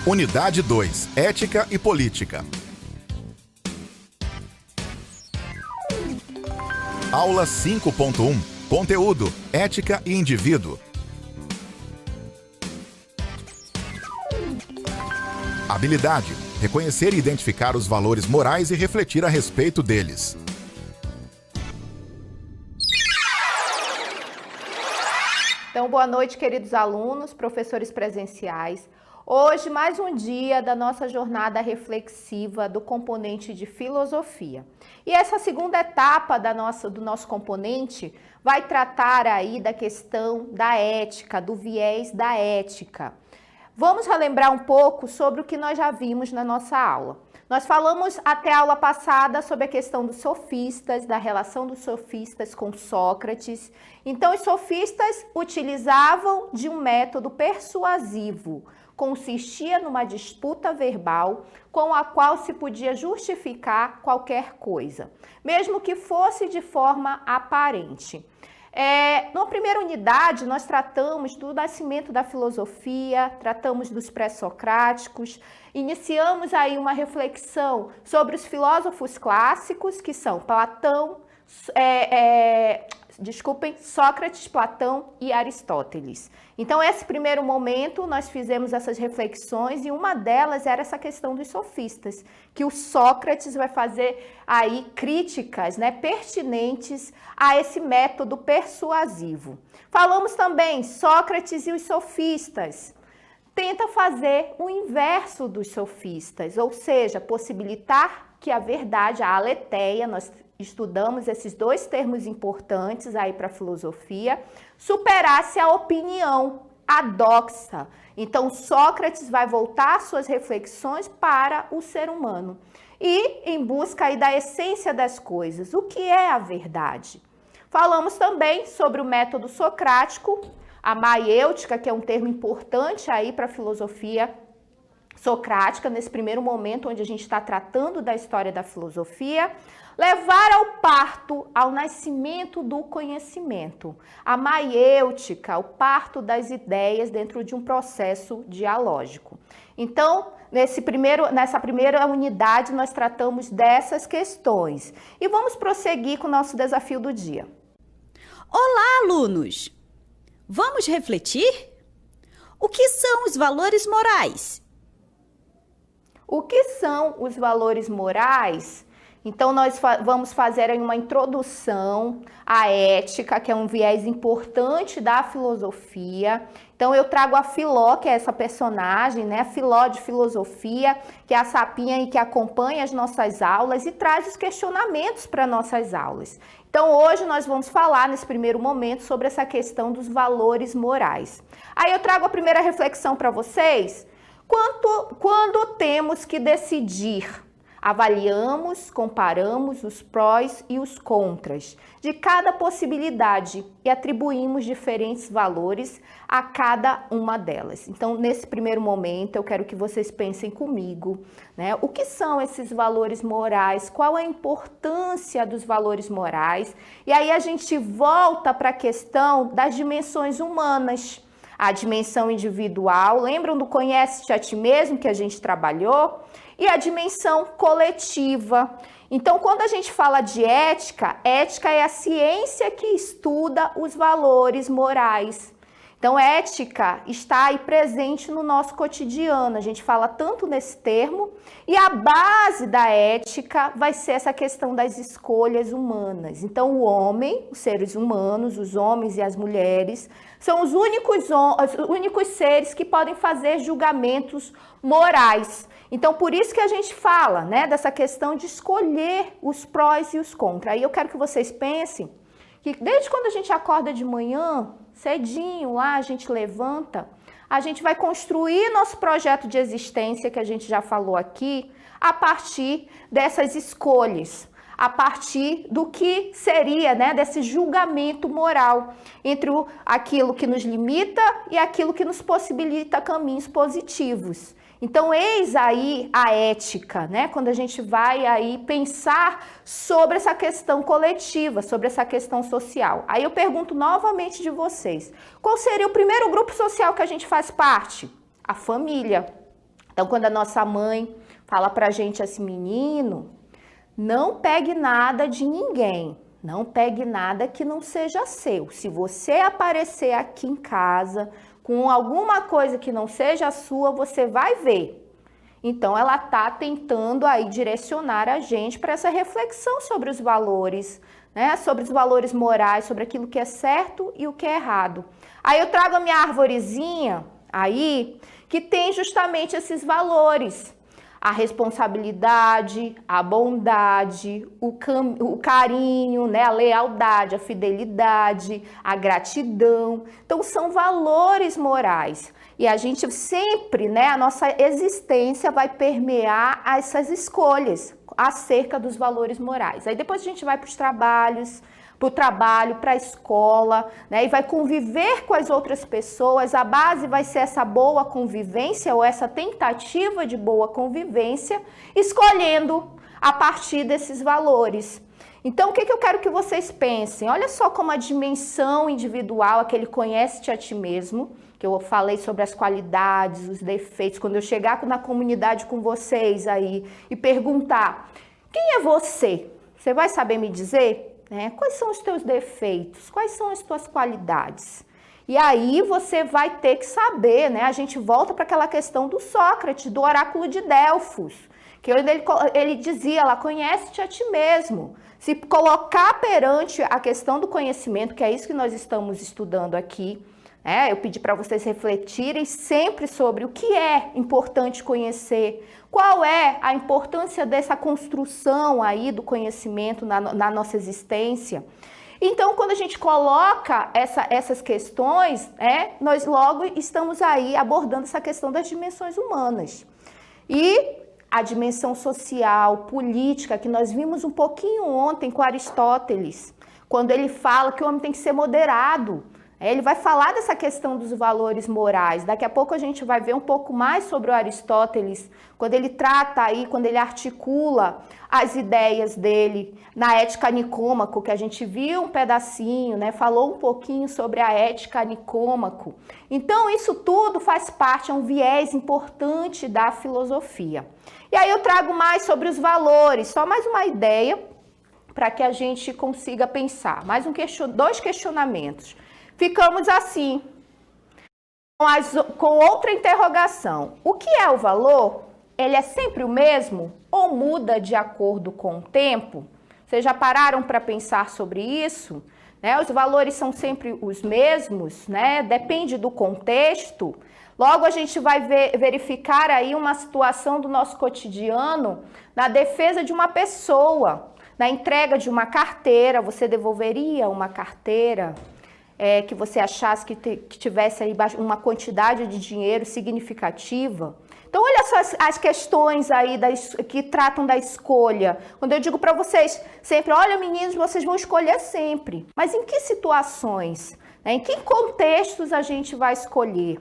Unidade 2. Ética e Política. Aula 5.1. Conteúdo: Ética e Indivíduo. Habilidade: reconhecer e identificar os valores morais e refletir a respeito deles. Então, boa noite, queridos alunos, professores presenciais. Hoje, mais um dia da nossa jornada reflexiva do componente de filosofia. E essa segunda etapa do nosso componente vai tratar aí da questão da ética, do viés da ética. Vamos relembrar um pouco sobre o que nós já vimos na nossa aula. Nós falamos até a aula passada sobre a questão dos sofistas, da relação dos sofistas com Sócrates. Então, os sofistas utilizavam de um método persuasivo, consistia numa disputa verbal com a qual se podia justificar qualquer coisa, mesmo que fosse de forma aparente. Na primeira unidade, nós tratamos do nascimento da filosofia, tratamos dos pré-socráticos, iniciamos aí uma reflexão sobre os filósofos clássicos, que são Platão, Sócrates, Platão e Aristóteles. Então, esse primeiro momento, nós fizemos essas reflexões e uma delas era essa questão dos sofistas, que o Sócrates vai fazer aí críticas, pertinentes a esse método persuasivo. Falamos também Sócrates e os sofistas. Tenta fazer o inverso dos sofistas, ou seja, possibilitar que a verdade, a aletheia, nós estudamos esses dois termos importantes aí para a filosofia, superasse a opinião, a doxa. Então, Sócrates vai voltar suas reflexões para o ser humano e em busca aí da essência das coisas. O que é a verdade? Falamos também sobre o método socrático, a maiêutica, que é um termo importante aí para a filosofia socrática, nesse primeiro momento onde a gente está tratando da história da filosofia, levar ao parto, ao nascimento do conhecimento, a maiêutica, o parto das ideias dentro de um processo dialógico. Então, nessa primeira unidade, nós tratamos dessas questões e vamos prosseguir com o nosso desafio do dia. Olá, alunos! Vamos refletir? O que são os valores morais? O que são os valores morais? Então, nós vamos fazer aí uma introdução à ética, que é um viés importante da filosofia. Então, eu trago a Filó, que é essa personagem, a Filó de filosofia, que é a sapinha aí que acompanha as nossas aulas e traz os questionamentos para nossas aulas. Então, hoje nós vamos falar, nesse primeiro momento, sobre essa questão dos valores morais. Aí eu trago a primeira reflexão para vocês. Quando temos que decidir, avaliamos, comparamos os prós e os contras de cada possibilidade e atribuímos diferentes valores a cada uma delas. Então, nesse primeiro momento, eu quero que vocês pensem comigo, o que são esses valores morais, qual a importância dos valores morais, e aí a gente volta para a questão das dimensões humanas. A dimensão individual, lembram do conhece-te a ti mesmo que a gente trabalhou? E a dimensão coletiva. Então, quando a gente fala de ética, ética é a ciência que estuda os valores morais. Então, ética está aí presente no nosso cotidiano, a gente fala tanto nesse termo, e a base da ética vai ser essa questão das escolhas humanas. Então, o homem, os seres humanos, os homens e as mulheres, são os únicos seres que podem fazer julgamentos morais. Então, por isso que a gente fala, dessa questão de escolher os prós e os contras. Aí eu quero que vocês pensem que desde quando a gente acorda de manhã, cedinho lá, a gente levanta, a gente vai construir nosso projeto de existência, que a gente já falou aqui, a partir dessas escolhas, a partir do que seria, desse julgamento moral entre aquilo que nos limita e aquilo que nos possibilita caminhos positivos. Então, eis aí a ética, quando a gente vai aí pensar sobre essa questão coletiva, sobre essa questão social. Aí eu pergunto novamente de vocês, qual seria o primeiro grupo social que a gente faz parte? A família. Então, quando a nossa mãe fala pra gente assim, menino, não pegue nada de ninguém, não pegue nada que não seja seu. Se você aparecer aqui em casa com alguma coisa que não seja sua, você vai ver. Então, ela está tentando aí direcionar a gente para essa reflexão sobre os valores, né? Sobre os valores morais, sobre aquilo que é certo e o que é errado. Aí eu trago a minha arvorezinha aí, que tem justamente esses valores. A responsabilidade, a bondade, o carinho, né? A lealdade, a fidelidade, a gratidão. Então, são valores morais. E a gente sempre, né, a nossa existência vai permear essas escolhas acerca dos valores morais. Aí depois a gente vai para os trabalhos, para a escola, né, e vai conviver com as outras pessoas. A base vai ser essa boa convivência ou essa tentativa de boa convivência, escolhendo a partir desses valores. Então, o que eu quero que vocês pensem? Olha só como a dimensão individual, aquele conhece-te a ti mesmo, que eu falei sobre as qualidades, os defeitos. Quando eu chegar na comunidade com vocês aí e perguntar, quem é você? Você vai saber me dizer, né? Quais são os teus defeitos? Quais são as tuas qualidades? E aí você vai ter que saber, né? A gente volta para aquela questão do Sócrates, do oráculo de Delfos, que ele dizia lá, conhece-te a ti mesmo. Se colocar perante a questão do conhecimento, que é isso que nós estamos estudando aqui, eu pedi para vocês refletirem sempre sobre o que é importante conhecer, qual é a importância dessa construção aí do conhecimento na nossa existência. Então, quando a gente coloca essas questões, nós logo estamos aí abordando essa questão das dimensões humanas. E a dimensão social, política, que nós vimos um pouquinho ontem com Aristóteles, quando ele fala que o homem tem que ser moderado. Ele vai falar dessa questão dos valores morais. Daqui a pouco a gente vai ver um pouco mais sobre o Aristóteles, quando ele trata aí, quando ele articula as ideias dele na Ética Nicômaco, que a gente viu um pedacinho, né? Falou um pouquinho sobre a Ética Nicômaco. Então, isso tudo faz parte, é um viés importante da filosofia. E aí eu trago mais sobre os valores, só mais uma ideia para que a gente consiga pensar. Mais dois questionamentos. Ficamos assim, com outra interrogação. O que é o valor? Ele é sempre o mesmo ou muda de acordo com o tempo? Vocês já pararam para pensar sobre isso? Os valores são sempre os mesmos, né? Depende do contexto. Logo, a gente vai verificar aí uma situação do nosso cotidiano na defesa de uma pessoa, na entrega de uma carteira. Você devolveria uma carteira que você achasse que tivesse aí uma quantidade de dinheiro significativa? Então, olha só as questões aí que tratam da escolha. Quando eu digo para vocês sempre, olha, meninos, vocês vão escolher sempre. Mas em que situações? Em que contextos a gente vai escolher?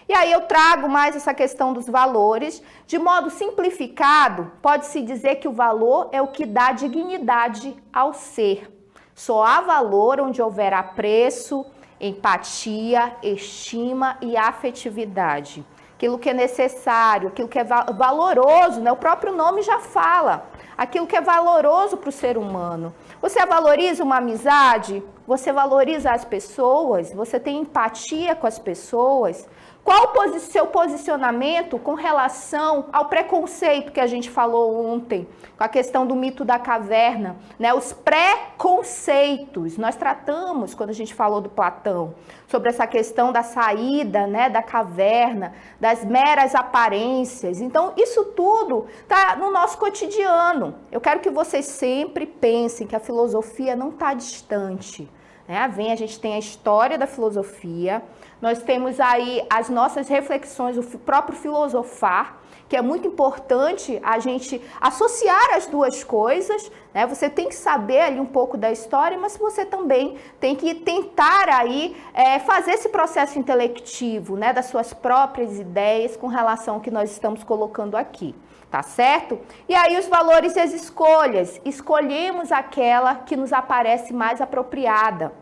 E aí eu trago mais essa questão dos valores. De modo simplificado, pode-se dizer que o valor é o que dá dignidade ao ser. Só há valor onde houver apreço, empatia, estima e afetividade. Aquilo que é necessário, aquilo que é valoroso, né? O próprio nome já fala. Aquilo que é valoroso para o ser humano. Você valoriza uma amizade? Você valoriza as pessoas? Você tem empatia com as pessoas? Qual o seu posicionamento com relação ao preconceito que a gente falou ontem, com a questão do mito da caverna, né? Os preconceitos, nós tratamos, quando a gente falou do Platão, sobre essa questão da saída, né, da caverna, das meras aparências. Então, isso tudo está no nosso cotidiano. Eu quero que vocês sempre pensem que a filosofia não está distante. A gente tem a história da filosofia, nós temos aí as nossas reflexões, o próprio filosofar, que é muito importante a gente associar as duas coisas, né? Você tem que saber ali um pouco da história, mas você também tem que tentar aí fazer esse processo intelectivo, né, das suas próprias ideias com relação ao que nós estamos colocando aqui. Tá certo? E aí os valores e as escolhas. Escolhemos aquela que nos aparece mais apropriada.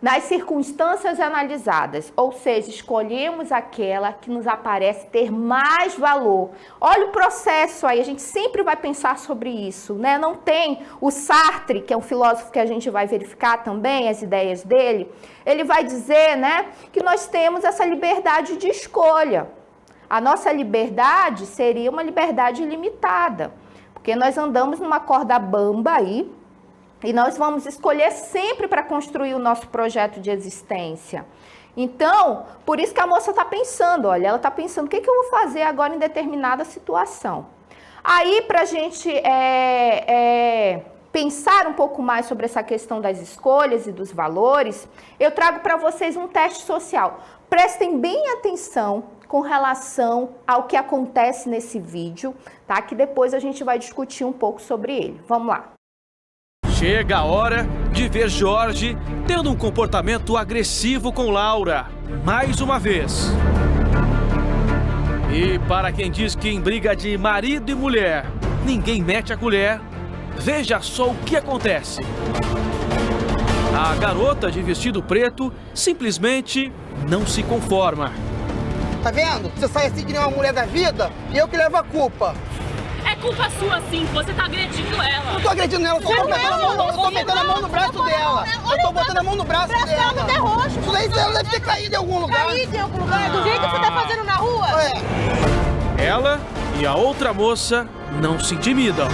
nas circunstâncias analisadas, ou seja, escolhemos aquela que nos aparece ter mais valor. Olha o processo aí, a gente sempre vai pensar sobre isso, né? Não tem o Sartre, que é um filósofo que a gente vai verificar também as ideias dele, ele vai dizer, né, que nós temos essa liberdade de escolha. A nossa liberdade seria uma liberdade ilimitada, porque nós andamos numa corda bamba aí, e nós vamos escolher sempre para construir o nosso projeto de existência. Então, por isso que a moça está pensando, olha, ela está pensando, o que eu vou fazer agora em determinada situação? Aí, para a gente pensar um pouco mais sobre essa questão das escolhas e dos valores, eu trago para vocês um teste social. Prestem bem atenção com relação ao que acontece nesse vídeo, tá? Que depois a gente vai discutir um pouco sobre ele. Vamos lá. Chega a hora de ver Jorge tendo um comportamento agressivo com Laura, mais uma vez. E para quem diz que em briga de marido e mulher, ninguém mete a colher, veja só o que acontece. A garota de vestido preto simplesmente não se conforma. Tá vendo? Você sai assim que nem uma mulher da vida e eu que levo a culpa. É culpa sua, sim, que você tá agredindo ela. Não tô agredindo ela, eu tô botando a mão no braço dela. Eu tô botando a mão no braço dela. Ela tá roxo. Isso daí ela deve ter caído em algum lugar. Caído em algum lugar? Do jeito que você tá fazendo na rua? Ela e a outra moça não se intimidam.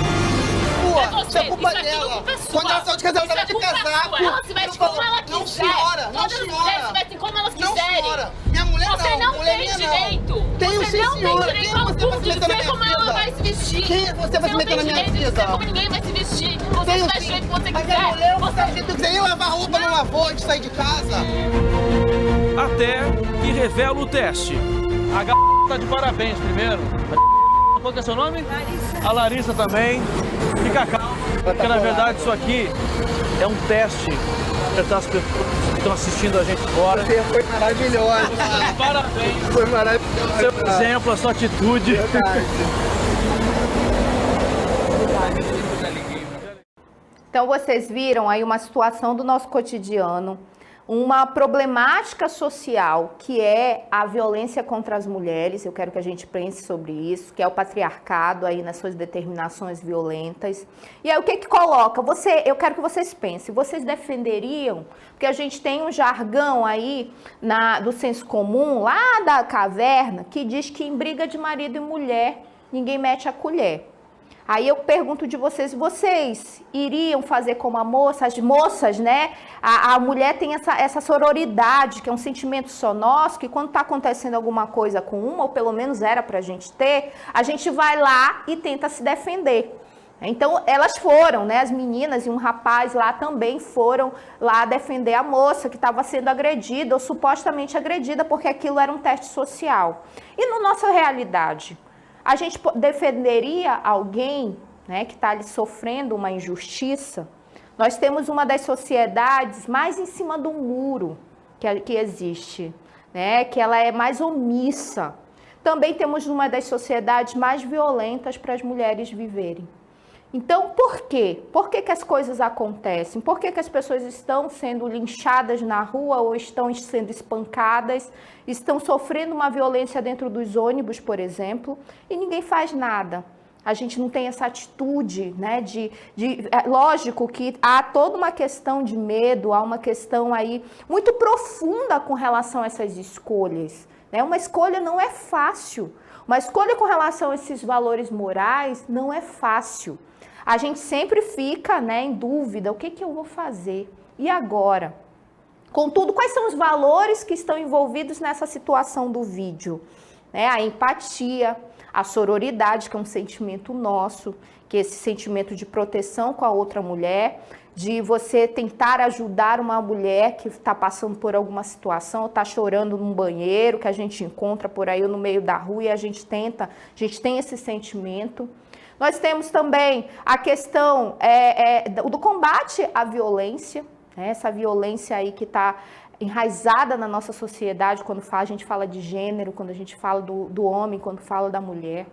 Isso é culpa dela. Quando ela saiu de casa, ela tava de casaco. Ela se veste como ela quiser. Não, senhora. Não, Todas as mulheres se vestem como elas quiserem. senhora. Minha mulher não. Você não Mulher tem minha direito. Tenho Você sim, não senhora. tem Quem direito você vai se de meter na dizer minha como ela vida? vai se vestir. Quem você vai se meter na minha vida? Você não tem direito de dizer como ninguém vai se vestir. Você se veste do jeito que você Mas minha mulher, quiser. eu vou sair do jeito que eu quiser. Nem lavar roupa, não lavou antes de sair de casa. Até que revela o teste. A g... tá de parabéns primeiro. Qual que é seu nome? Larissa. A Larissa também. Fica calma, porque na verdade isso aqui é um teste para as pessoas que estão assistindo a gente fora. Você foi maravilhosa. Parabéns. Foi maravilhosa. Seu exemplo, a sua atitude. Então, vocês viram aí uma situação do nosso cotidiano, uma problemática social que é a violência contra as mulheres. Eu quero que a gente pense sobre isso, que é o patriarcado aí nas suas determinações violentas. E aí o que coloca? Eu quero que vocês pensem, vocês defenderiam, porque a gente tem um jargão aí do senso comum, lá da caverna, que diz que em briga de marido e mulher, ninguém mete a colher. Aí eu pergunto de vocês iriam fazer como a moça, as moças, né? A mulher tem essa sororidade, que é um sentimento só nosso, que quando está acontecendo alguma coisa com uma, ou pelo menos era para a gente ter, a gente vai lá e tenta se defender. Então, elas foram, né? As meninas e um rapaz lá também foram lá defender a moça que estava sendo agredida, ou supostamente agredida, porque aquilo era um teste social. E na nossa realidade? A gente defenderia alguém, né, que está ali sofrendo uma injustiça? Nós temos uma das sociedades mais em cima do muro que existe, né, que ela é mais omissa. Também temos uma das sociedades mais violentas para as mulheres viverem. Então, por quê? Por que as coisas acontecem? Por que as pessoas estão sendo linchadas na rua ou estão sendo espancadas, estão sofrendo uma violência dentro dos ônibus, por exemplo, e ninguém faz nada? A gente não tem essa atitude, né? Lógico que há toda uma questão de medo, há uma questão aí muito profunda com relação a essas escolhas, né? Uma escolha não é fácil. Uma escolha com relação a esses valores morais não é fácil. A gente sempre fica, né, em dúvida, o que eu vou fazer? E agora? Contudo, quais são os valores que estão envolvidos nessa situação do vídeo? Né? A empatia, a sororidade, que é um sentimento nosso, que é esse sentimento de proteção com a outra mulher, de você tentar ajudar uma mulher que está passando por alguma situação, ou está chorando num banheiro, que a gente encontra por aí no meio da rua e a gente tem esse sentimento. Nós temos também a questão do combate à violência, né? Essa violência aí que está enraizada na nossa sociedade, quando a gente fala de gênero, quando a gente fala do homem, quando fala da mulher.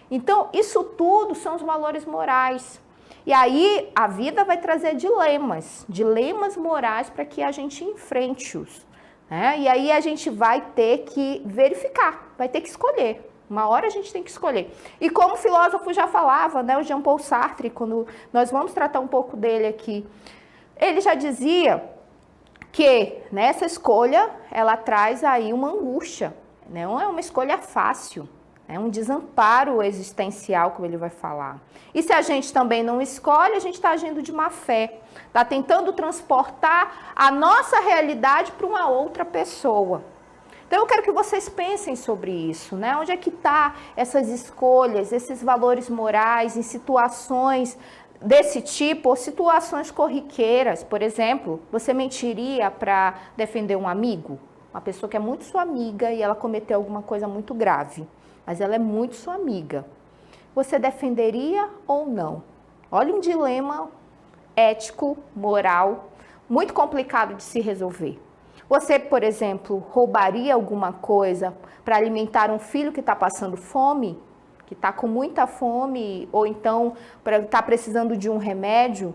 Então, isso tudo são os valores morais. E aí a vida vai trazer dilemas morais para que a gente enfrente-os, né? E aí a gente vai ter que verificar, vai ter que escolher. Uma hora a gente tem que escolher. E como o filósofo já falava, né, o Jean-Paul Sartre, quando nós vamos tratar um pouco dele aqui, ele já dizia que nessa escolha ela traz aí uma angústia, né? Não é uma escolha fácil, é um desamparo existencial, como ele vai falar. E se a gente também não escolhe, a gente está agindo de má fé, está tentando transportar a nossa realidade para uma outra pessoa. Então eu quero que vocês pensem sobre isso, né? Onde é que está essas escolhas, esses valores morais em situações desse tipo, ou situações corriqueiras? Por exemplo, você mentiria para defender um amigo? Uma pessoa que é muito sua amiga e ela cometeu alguma coisa muito grave, mas ela é muito sua amiga. Você defenderia ou não? Olha um dilema ético, moral, muito complicado de se resolver. Você, por exemplo, roubaria alguma coisa para alimentar um filho que está passando fome, que está com muita fome, ou então está precisando de um remédio?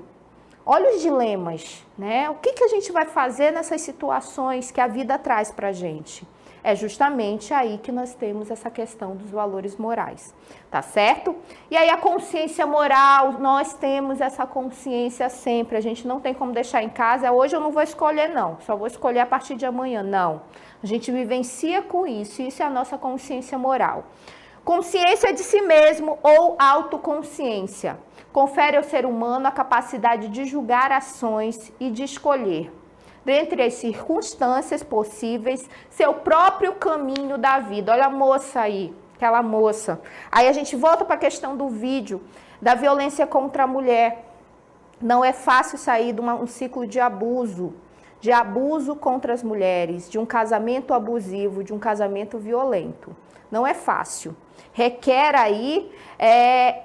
Olha os dilemas, né? O que a gente vai fazer nessas situações que a vida traz para a gente? É justamente aí que nós temos essa questão dos valores morais, tá certo? E aí a consciência moral, nós temos essa consciência sempre, a gente não tem como deixar em casa, hoje eu não vou escolher não, só vou escolher a partir de amanhã, não. A gente vivencia com isso, isso é a nossa consciência moral. Consciência de si mesmo ou autoconsciência. Confere ao ser humano a capacidade de julgar ações e de escolher, dentre as circunstâncias possíveis, seu próprio caminho da vida. Olha a moça aí, aquela moça. Aí a gente volta para a questão do vídeo, da violência contra a mulher. Não é fácil sair de um ciclo de abuso contra as mulheres, de um casamento abusivo, de um casamento violento. Não é fácil. Requer aí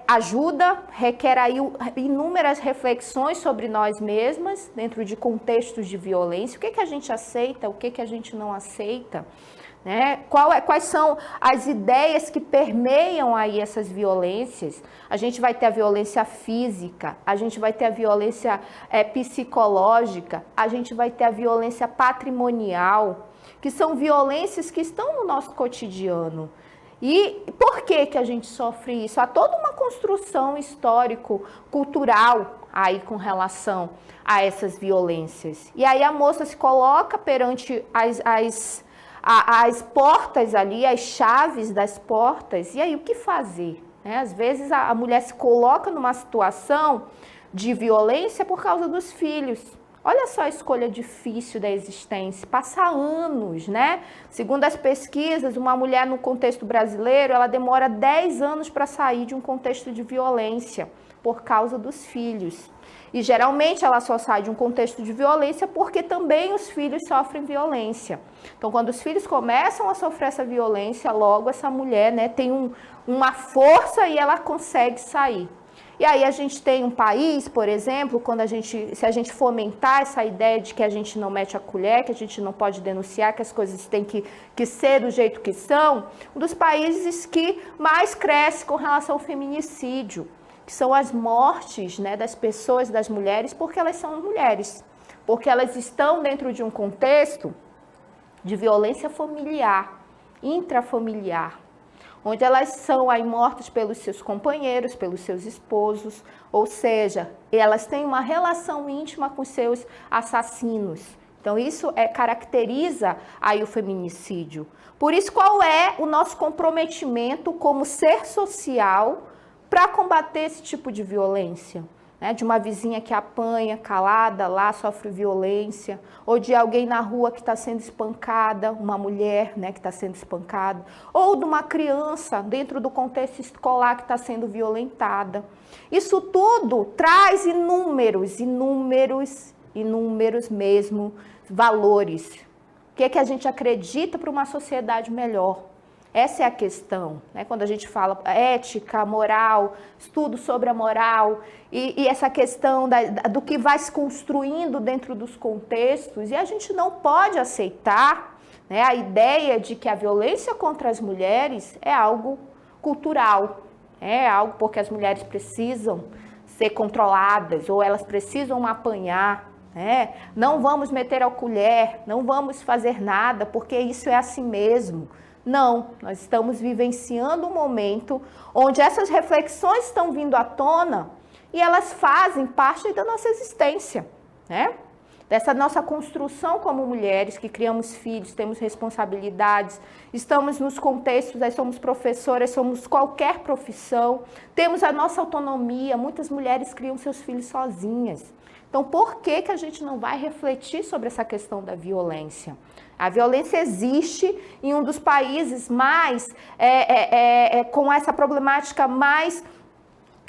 ajuda, requer aí inúmeras reflexões sobre nós mesmas, dentro de contextos de violência. O que a gente aceita, o que a gente não aceita, né? Quais são as ideias que permeiam aí essas violências? A gente vai ter a violência física, a gente vai ter a violência psicológica, a gente vai ter a violência patrimonial, que são violências que estão no nosso cotidiano. E por que a gente sofre isso? Há toda uma construção histórico-cultural aí com relação a essas violências. E aí a moça se coloca perante as portas ali, as chaves das portas, e aí o que fazer? Né? Às vezes a mulher se coloca numa situação de violência por causa dos filhos. Olha só a escolha difícil da existência, passa anos, né? Segundo as pesquisas, uma mulher no contexto brasileiro, ela demora 10 anos para sair de um contexto de violência por causa dos filhos. E geralmente ela só sai de um contexto de violência porque também os filhos sofrem violência. Então, quando os filhos começam a sofrer essa violência, logo essa mulher, né, tem uma força e ela consegue sair. E aí a gente tem um país, por exemplo, se a gente fomentar essa ideia de que a gente não mete a colher, que a gente não pode denunciar, que as coisas têm que ser do jeito que são, um dos países que mais cresce com relação ao feminicídio, que são as mortes, né, das pessoas, das mulheres, porque elas são mulheres, porque elas estão dentro de um contexto de violência familiar, intrafamiliar, onde elas são aí mortas pelos seus companheiros, pelos seus esposos, ou seja, elas têm uma relação íntima com seus assassinos. Então isso caracteriza aí o feminicídio. Por isso, qual é o nosso comprometimento como ser social para combater esse tipo de violência? De uma vizinha que apanha, calada, lá sofre violência, ou de alguém na rua que está sendo espancada, uma mulher, né, que está sendo espancada, ou de uma criança dentro do contexto escolar que está sendo violentada. Isso tudo traz inúmeros mesmo valores. O que é que a gente acredita para uma sociedade melhor? Essa é a questão, né? Quando a gente fala ética, moral, estudo sobre a moral e essa questão do que vai se construindo dentro dos contextos, e a gente não pode aceitar, né, a ideia de que a violência contra as mulheres é algo cultural, é algo porque as mulheres precisam ser controladas ou elas precisam apanhar, né? Não vamos meter a colher, não vamos fazer nada porque isso é assim mesmo. Não, nós estamos vivenciando um momento onde essas reflexões estão vindo à tona e elas fazem parte da nossa existência, né? Dessa nossa construção como mulheres que criamos filhos, temos responsabilidades, estamos nos contextos, aí somos professoras, somos qualquer profissão, temos a nossa autonomia, muitas mulheres criam seus filhos sozinhas. Então, por que a gente não vai refletir sobre essa questão da violência? A violência existe em um dos países mais, com essa problemática mais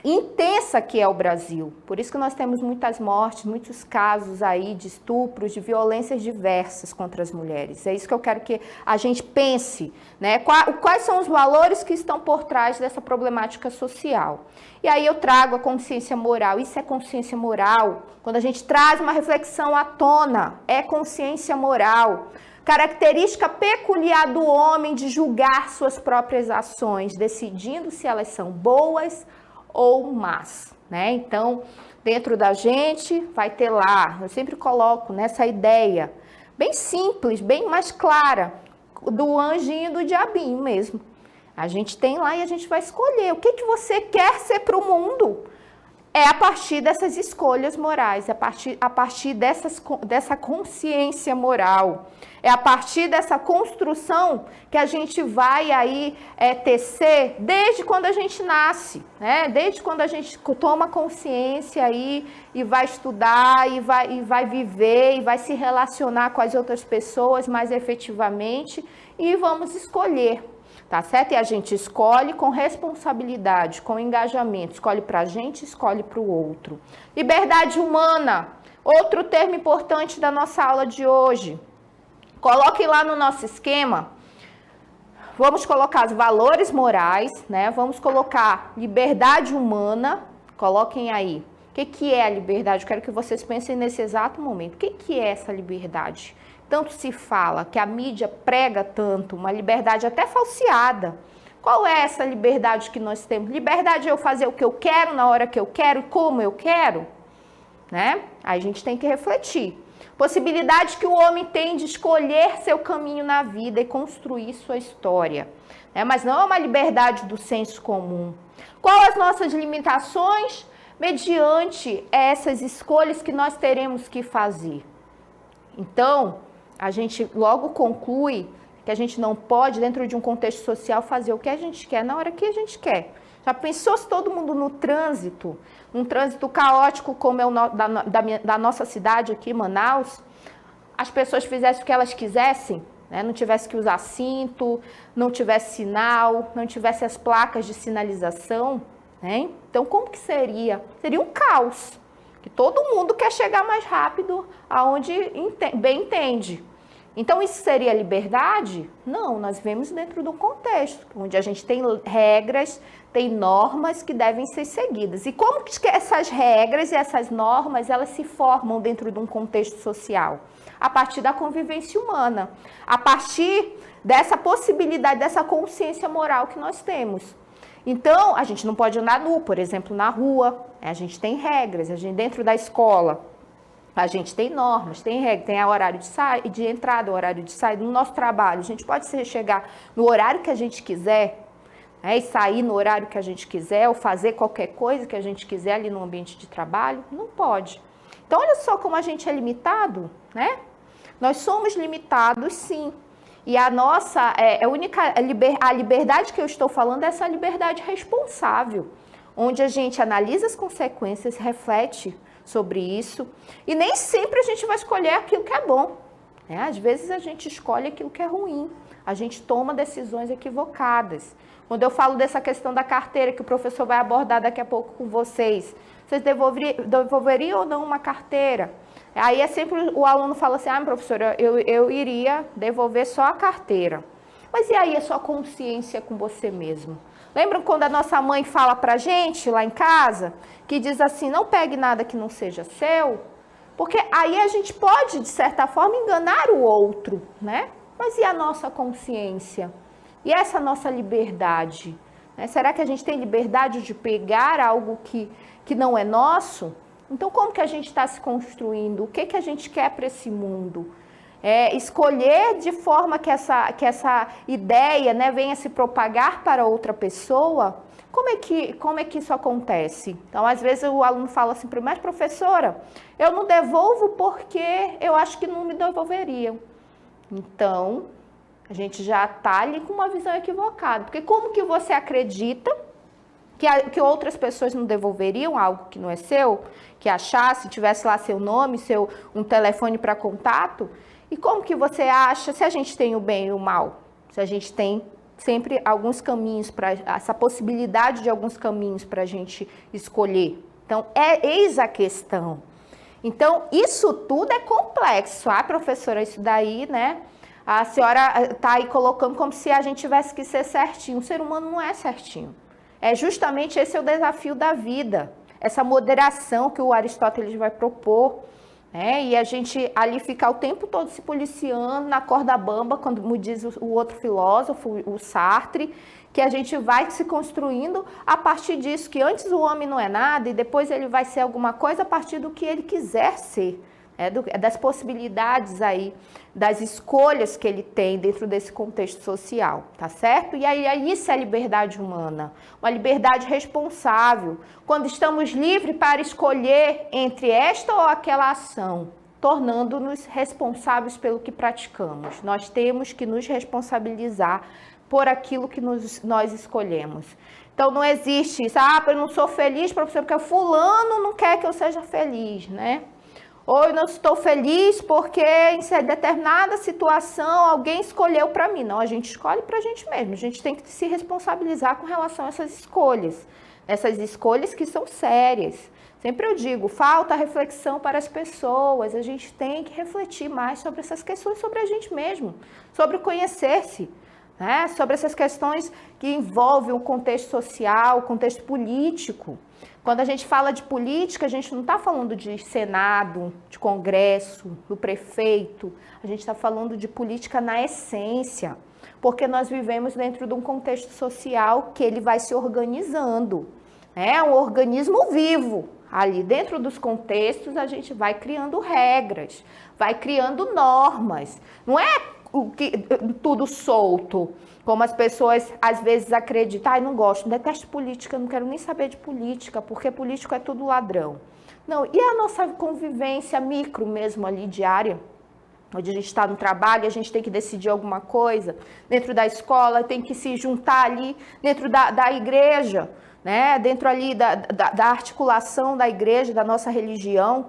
intensa que é o Brasil. Por isso que nós temos muitas mortes, muitos casos aí de estupros, de violências diversas contra as mulheres. É isso que eu quero que a gente pense, né? Quais são os valores que estão por trás dessa problemática social? E aí eu trago a consciência moral. Isso é consciência moral. Quando a gente traz uma reflexão à tona, é consciência moral. Característica peculiar do homem de julgar suas próprias ações, decidindo se elas são boas ou más, né? Então, dentro da gente vai ter lá, eu sempre coloco nessa ideia, bem simples, bem mais clara, do anjinho e do diabinho mesmo. A gente tem lá e a gente vai escolher o que você quer ser para o mundo. É a partir dessas escolhas morais, a partir dessa consciência moral. É a partir dessa construção que a gente vai aí tecer desde quando a gente nasce, né? Desde quando a gente toma consciência aí e vai estudar, e vai viver, e vai se relacionar com as outras pessoas mais efetivamente e vamos escolher. Tá certo? E a gente escolhe com responsabilidade, com engajamento, escolhe para a gente, escolhe para o outro. Liberdade humana, outro termo importante da nossa aula de hoje. Coloque lá no nosso esquema, vamos colocar os valores morais, né? Vamos colocar liberdade humana, coloquem aí. O que é a liberdade? Eu quero que vocês pensem nesse exato momento. O que é essa liberdade? Tanto se fala, que a mídia prega tanto, uma liberdade até falseada. Qual é essa liberdade que nós temos? Liberdade é eu fazer o que eu quero, na hora que eu quero e como eu quero? Né? Aí a gente tem que refletir. Possibilidade que o homem tem de escolher seu caminho na vida e construir sua história. Né? Mas não é uma liberdade do senso comum. Quais as nossas limitações? Mediante essas escolhas que nós teremos que fazer. Então, a gente logo conclui que a gente não pode, dentro de um contexto social, fazer o que a gente quer na hora que a gente quer. Já pensou se todo mundo no trânsito, num trânsito caótico como é o da nossa cidade aqui, Manaus, as pessoas fizessem o que elas quisessem, né? Não tivesse que usar cinto, não tivesse sinal, não tivesse as placas de sinalização, né? Então, como que seria? Seria um caos. Que todo mundo quer chegar mais rápido aonde bem entende. Então, isso seria liberdade? Não, nós vivemos dentro de um contexto, onde a gente tem regras, tem normas que devem ser seguidas. E como que essas regras e essas normas, elas se formam dentro de um contexto social? A partir da convivência humana, a partir dessa possibilidade, dessa consciência moral que nós temos. Então, a gente não pode andar nu, por exemplo, na rua, a gente tem regras, a gente dentro da escola, a gente tem normas, tem regras, tem o horário de entrada, o horário de saída, no nosso trabalho, a gente pode chegar no horário que a gente quiser, né, e sair no horário que a gente quiser, ou fazer qualquer coisa que a gente quiser ali no ambiente de trabalho, não pode. Então, olha só como a gente é limitado, né? Nós somos limitados, sim. E a nossa, a liberdade que eu estou falando é essa liberdade responsável, onde a gente analisa as consequências, reflete sobre isso, e nem sempre a gente vai escolher aquilo que é bom, né? Às vezes a gente escolhe aquilo que é ruim, a gente toma decisões equivocadas. Quando eu falo dessa questão da carteira, que o professor vai abordar daqui a pouco com vocês, vocês devolveriam ou não uma carteira? Aí é sempre o aluno fala assim, professora, eu iria devolver só a carteira. Mas e aí a sua consciência com você mesmo? Lembram quando a nossa mãe fala pra gente lá em casa, que diz assim, não pegue nada que não seja seu? Porque aí a gente pode, de certa forma, enganar o outro, né? Mas e a nossa consciência? E essa nossa liberdade? Né? Será que a gente tem liberdade de pegar algo que não é nosso? Então, como que a gente está se construindo? O que a gente quer para esse mundo? Escolher de forma que essa ideia, né, venha se propagar para outra pessoa. Como é que isso acontece? Então, às vezes o aluno fala assim para mim, mas professora, eu não devolvo porque eu acho que não me devolveriam. Então, a gente já está ali com uma visão equivocada. Porque como que você acredita que outras pessoas não devolveriam algo que não é seu, que achasse, tivesse lá seu nome, um telefone para contato? E como que você acha, se a gente tem o bem e o mal, se a gente tem sempre alguns caminhos, essa possibilidade de alguns caminhos para a gente escolher? Então, eis a questão. Então, isso tudo é complexo. Professora, isso daí, né? A senhora está aí colocando como se a gente tivesse que ser certinho. O ser humano não é certinho. Justamente esse é o desafio da vida, essa moderação que o Aristóteles vai propor. E a gente ali fica o tempo todo se policiando na corda bamba, como diz o outro filósofo, o Sartre, que a gente vai se construindo a partir disso, que antes o homem não é nada e depois ele vai ser alguma coisa a partir do que ele quiser ser, das possibilidades aí, das escolhas que ele tem dentro desse contexto social, tá certo? E aí isso é liberdade humana, uma liberdade responsável, quando estamos livres para escolher entre esta ou aquela ação, tornando-nos responsáveis pelo que praticamos. Nós temos que nos responsabilizar por aquilo que nós escolhemos. Então não existe isso, eu não sou feliz, professor, porque o fulano não quer que eu seja feliz, né? Ou eu não estou feliz porque em determinada situação alguém escolheu para mim. Não, a gente escolhe para a gente mesmo. A gente tem que se responsabilizar com relação a essas escolhas que são sérias. Sempre eu digo, falta reflexão para as pessoas. A gente tem que refletir mais sobre essas questões, sobre a gente mesmo, sobre o conhecer-se, né? Sobre essas questões que envolvem o contexto social, o contexto político. Quando a gente fala de política, a gente não está falando de Senado, de Congresso, do prefeito. A gente está falando de política na essência, porque nós vivemos dentro de um contexto social que ele vai se organizando. É um organismo vivo. Ali dentro dos contextos, a gente vai criando regras, vai criando normas. Não é tudo solto, como as pessoas às vezes acreditam. Não gosto, detesto política, não quero nem saber de política, porque político é tudo ladrão. Não, e a nossa convivência micro mesmo ali, diária, onde a gente está no trabalho, a gente tem que decidir alguma coisa, dentro da escola, tem que se juntar ali, dentro da igreja, né? Dentro ali da articulação da igreja, da nossa religião.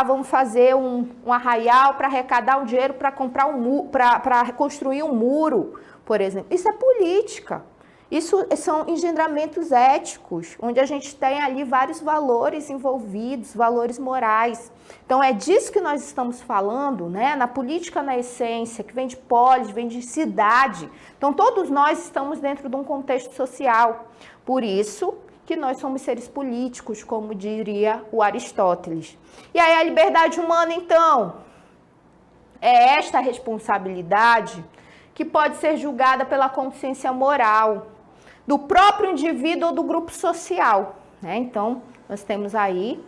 Vamos fazer um arraial para arrecadar um dinheiro para comprar para construir um muro, por exemplo. Isso é política. Isso são engendramentos éticos, onde a gente tem ali vários valores envolvidos, valores morais. Então, é disso que nós estamos falando, né? Na política na essência, que vem de polis, vem de cidade. Então, todos nós estamos dentro de um contexto social. Por isso que nós somos seres políticos, como diria o Aristóteles. E aí, a liberdade humana, então, é esta responsabilidade que pode ser julgada pela consciência moral do próprio indivíduo ou do grupo social, né? Então, nós temos aí,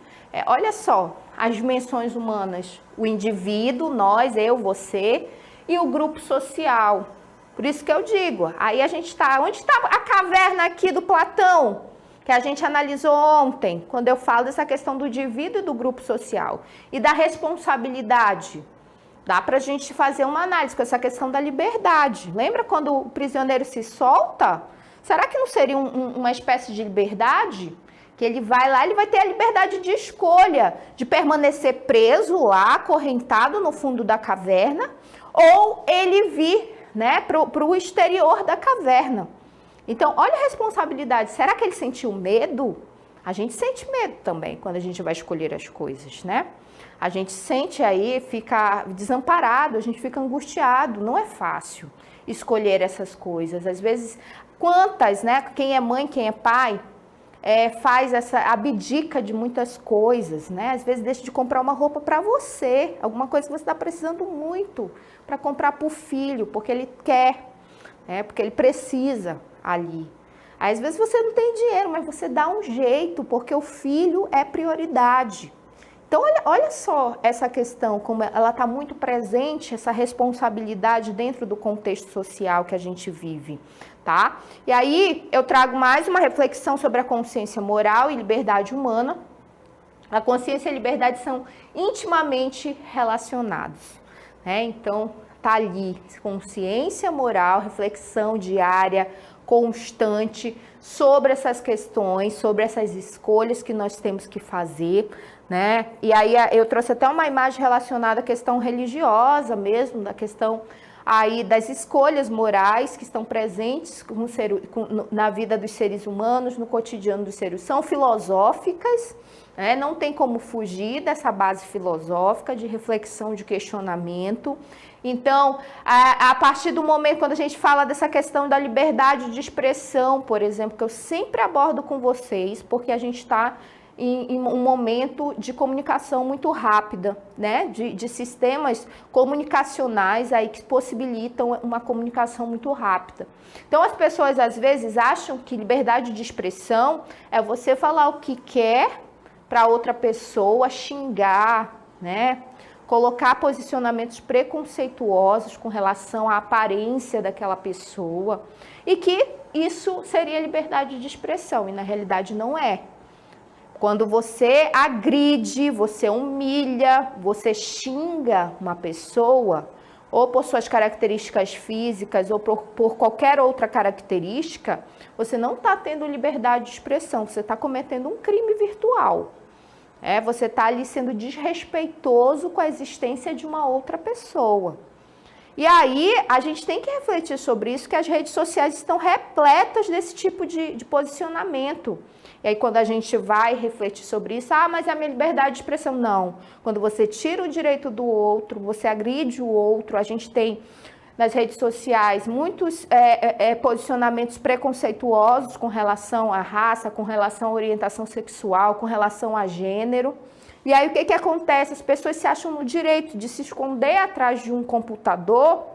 olha só, as dimensões humanas, o indivíduo, nós, eu, você, e o grupo social. Por isso que eu digo, aí a gente está, onde está a caverna aqui do Platão, que a gente analisou ontem, quando eu falo dessa questão do indivíduo e do grupo social, e da responsabilidade. Dá para a gente fazer uma análise com essa questão da liberdade. Lembra quando o prisioneiro se solta? Será que não seria uma espécie de liberdade? Que ele vai lá, ele vai ter a liberdade de escolha, de permanecer preso lá, acorrentado no fundo da caverna, ou ele vir, né, para o exterior da caverna. Então, olha a responsabilidade. Será que ele sentiu medo? A gente sente medo também quando a gente vai escolher as coisas, né? A gente sente aí, fica desamparado, a gente fica angustiado. Não é fácil escolher essas coisas. Às vezes, quantas, né? Quem é mãe, quem é pai, faz abdica de muitas coisas, né? Às vezes deixa de comprar uma roupa para você, alguma coisa que você está precisando muito para comprar para o filho, porque ele quer, porque ele precisa ali. Às vezes você não tem dinheiro, mas você dá um jeito, porque o filho é prioridade. Então, olha só essa questão, como ela está muito presente, essa responsabilidade dentro do contexto social que a gente vive, tá? E aí, eu trago mais uma reflexão sobre a consciência moral e liberdade humana. A consciência e a liberdade são intimamente relacionados, né? Então, tá ali, consciência moral, reflexão diária, constante, sobre essas questões, sobre essas escolhas que nós temos que fazer, né? E aí eu trouxe até uma imagem relacionada à questão religiosa mesmo, da questão aí das escolhas morais que estão presentes na vida dos seres humanos, no cotidiano dos seres. São filosóficas, né? Não tem como fugir dessa base filosófica de reflexão, de questionamento. Então, a partir do momento quando a gente fala dessa questão da liberdade de expressão, por exemplo, que eu sempre abordo com vocês, porque a gente está em um momento de comunicação muito rápida, né? De sistemas comunicacionais aí que possibilitam uma comunicação muito rápida. Então, as pessoas às vezes acham que liberdade de expressão é você falar o que quer para outra pessoa, xingar, né? Colocar posicionamentos preconceituosos com relação à aparência daquela pessoa, e que isso seria liberdade de expressão, e na realidade não é. Quando você agride, você humilha, você xinga uma pessoa, ou por suas características físicas, ou por qualquer outra característica, você não está tendo liberdade de expressão, você está cometendo um crime virtual. Você está ali sendo desrespeitoso com a existência de uma outra pessoa. E aí, a gente tem que refletir sobre isso, que as redes sociais estão repletas desse tipo de posicionamento. E aí, quando a gente vai refletir sobre isso, mas é a minha liberdade de expressão. Não. Quando você tira o direito do outro, você agride o outro, a gente tem nas redes sociais muitos posicionamentos preconceituosos com relação à raça, com relação à orientação sexual, com relação a gênero. E aí o que acontece? As pessoas se acham no direito de se esconder atrás de um computador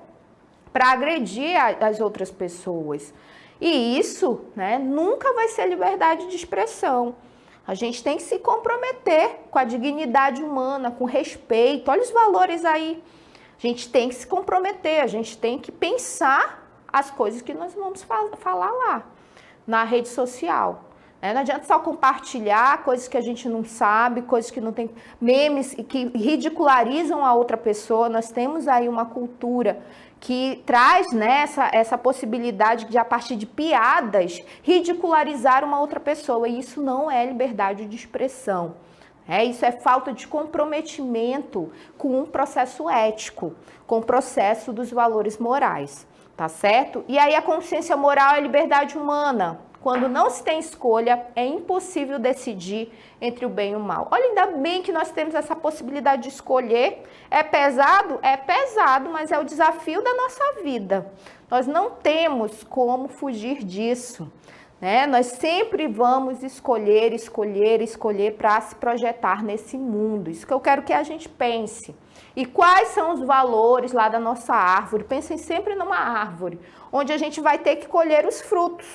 para agredir as outras pessoas. E isso, né, nunca vai ser liberdade de expressão. A gente tem que se comprometer com a dignidade humana, com respeito. Olha os valores aí. A gente tem que se comprometer, a gente tem que pensar as coisas que nós vamos falar lá, na rede social. Não adianta só compartilhar coisas que a gente não sabe, coisas que não tem, memes que ridicularizam a outra pessoa. Nós temos aí uma cultura que traz, né, essa possibilidade de, a partir de piadas, ridicularizar uma outra pessoa. E isso não é liberdade de expressão. Isso é falta de comprometimento com um processo ético, com o processo dos valores morais, tá certo? E aí a consciência moral é a liberdade humana. Quando não se tem escolha, é impossível decidir entre o bem e o mal. Olha, ainda bem que nós temos essa possibilidade de escolher. É pesado? É pesado, mas é o desafio da nossa vida. Nós não temos como fugir disso. Nós sempre vamos escolher para se projetar nesse mundo. Isso que eu quero que a gente pense. E quais são os valores lá da nossa árvore? Pensem sempre numa árvore, onde a gente vai ter que colher os frutos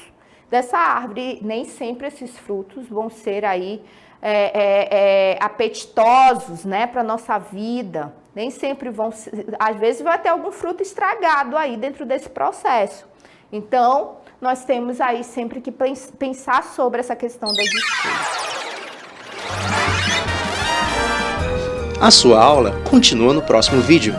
dessa árvore. E nem sempre esses frutos vão ser aí apetitosos, né, para a nossa vida. Nem sempre vão ser, às vezes vai ter algum fruto estragado aí dentro desse processo. Então, nós temos aí sempre que pensar sobre essa questão das escolhas. A sua aula continua no próximo vídeo.